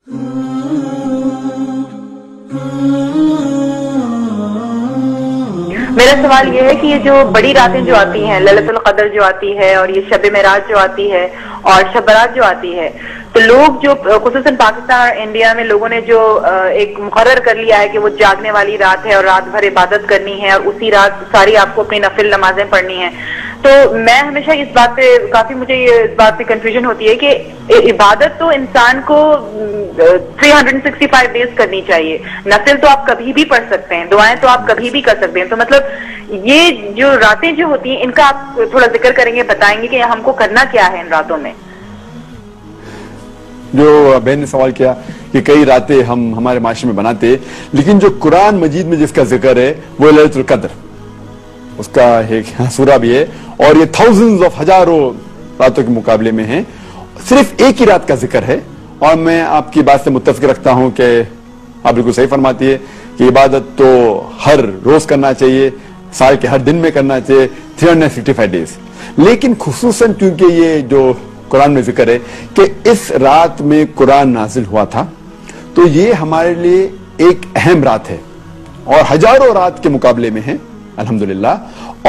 میرا سوال یہ ہے کہ یہ جو بڑی راتیں جو آتی ہیں، لیلۃ القدر جو آتی ہے، اور یہ شب معراج جو آتی ہے، اور شب برات جو آتی ہے، تو لوگ جو خصوصاً پاکستان اور انڈیا میں لوگوں نے جو ایک مقرر کر لیا ہے کہ وہ جاگنے والی رات ہے اور رات بھر عبادت کرنی ہے، اور اسی رات ساری آپ کو اپنی نفل نمازیں پڑھنی ہیں، تو میں ہمیشہ اس بات پہ کافی مجھے اس بات پہ کنفیوژن ہوتی ہے کہ عبادت تو انسان کو 365 ڈیز کرنی چاہیے، نفل تو آپ کبھی بھی پڑھ سکتے ہیں، دعائیں تو آپ کبھی بھی کر سکتے ہیں، تو مطلب یہ جو راتیں جو ہوتی ہیں ان کا آپ تھوڑا ذکر کریں گے، بتائیں گے کہ ہم کو کرنا کیا ہے ان راتوں میں؟ جو بہن نے سوال کیا کہ کئی راتیں ہم ہمارے معاشرے میں بناتے، لیکن جو قرآن مجید میں جس کا ذکر ہے وہ لیلۃ القدر، اس کا ایک سورہ بھی ہے، اور یہ تھاؤزنز آف ہزاروں راتوں کے مقابلے میں ہیں، صرف ایک ہی رات کا ذکر ہے، اور میں آپ کی بات سے متفق رکھتا ہوں کہ آپ بالکل صحیح فرماتی ہے کہ عبادت تو ہر روز کرنا چاہیے، سال کے ہر دن میں کرنا چاہیے، 365 ڈیز، لیکن خصوصاً کیونکہ یہ جو قرآن میں ذکر ہے کہ اس رات میں قرآن نازل ہوا تھا، تو یہ ہمارے لیے ایک اہم رات ہے اور ہزاروں رات کے مقابلے میں ہے الحمدللہ،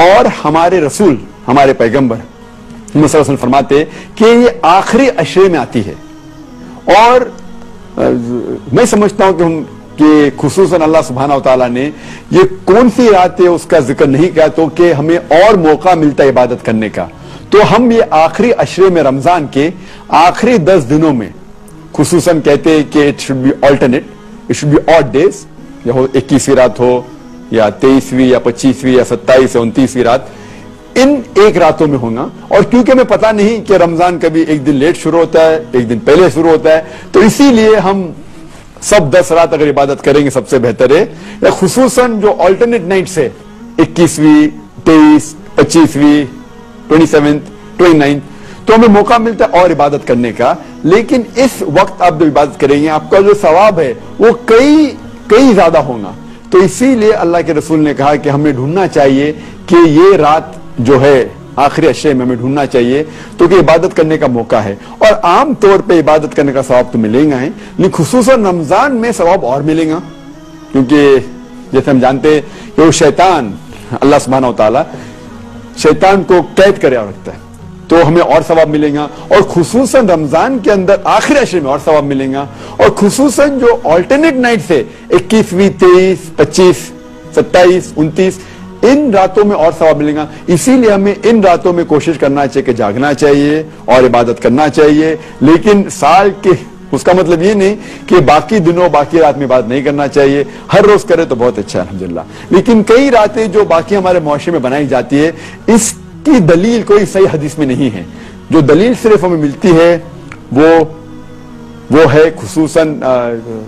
اور ہمارے رسول، ہمارے پیغمبر صلی اللہ علیہ وسلم فرماتے کہ یہ آخری عشرے میں آتی ہے، اور میں سمجھتا ہوں کہ خصوصاً اللہ سبحانہ وتعالیٰ نے یہ کون سی رات ہے اس کا ذکر نہیں کیا، تو کہ ہمیں اور موقع ملتا ہے عبادت کرنے کا، تو ہم یہ آخری عشرے میں رمضان کے آخری 10 دنوں میں خصوصاً کہتے ہیں کہ it should be alternate, it should be odd days, یا 21ویں رات ہو یا 23ویں یا 25ویں یا 27 یا 29ویں رات، ان ایک راتوں میں ہونا، اور کیونکہ ہمیں پتہ نہیں کہ رمضان کبھی ایک دن لیٹ شروع ہوتا ہے، ایک دن پہلے شروع ہوتا ہے، تو اسی لیے ہم سب 10 رات اگر عبادت کریں گے سب سے بہتر ہے، یا خصوصاً جو آلٹرنیٹ نائٹس ہے 21ویں 23 25ویں 27 29، تو ہمیں موقع ملتا ہے اور عبادت کرنے کا، لیکن اس وقت آپ جب عبادت کریں گے آپ کا جو ثواب ہے وہ کئی زیادہ ہوگا، تو اسی لیے اللہ کے رسول نے کہا کہ ہمیں ڈھونڈنا چاہیے کہ یہ رات جو ہے آخری عشرے میں ہمیں ڈھونڈنا چاہیے، تو کہ عبادت کرنے کا موقع ہے، اور عام طور پہ عبادت کرنے کا ثواب تو ملے گا، لیکن خصوصاً رمضان میں ثواب اور ملے گا، کیونکہ جیسے ہم جانتے ہیں کہ وہ شیطان، اللہ سبحانہ وتعالیٰ شیطان کو قید کرے رکھتا ہے، تو ہمیں اور ثواب ملے گا، اور خصوصاً رمضان کے اندر آخری عشرے میں اور ثواب ملے گا، اور خصوصاً جو آلٹرنیٹ نائٹ ہے 21ویں 23 25 27 29، ان راتوں میں اور ثواب ملے گا، اسی لیے ہمیں ان راتوں میں کوشش کرنا چاہیے کہ جاگنا چاہیے اور عبادت کرنا چاہیے، لیکن سال کے اس کا مطلب یہ نہیں کہ باقی دنوں باقی رات میں عبادت نہیں کرنا چاہیے، ہر روز کرے تو بہت اچھا ہے الحمدللہ، لیکن کئی راتیں جو باقی ہمارے معاشرے میں بنائی جاتی ہے اس کی دلیل کوئی صحیح حدیث میں نہیں ہے، جو دلیل صرف ہمیں ملتی ہے وہ ہے خصوصاً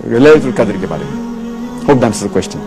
لیلۃ القدر کے بارے میں۔ Hope that's the question.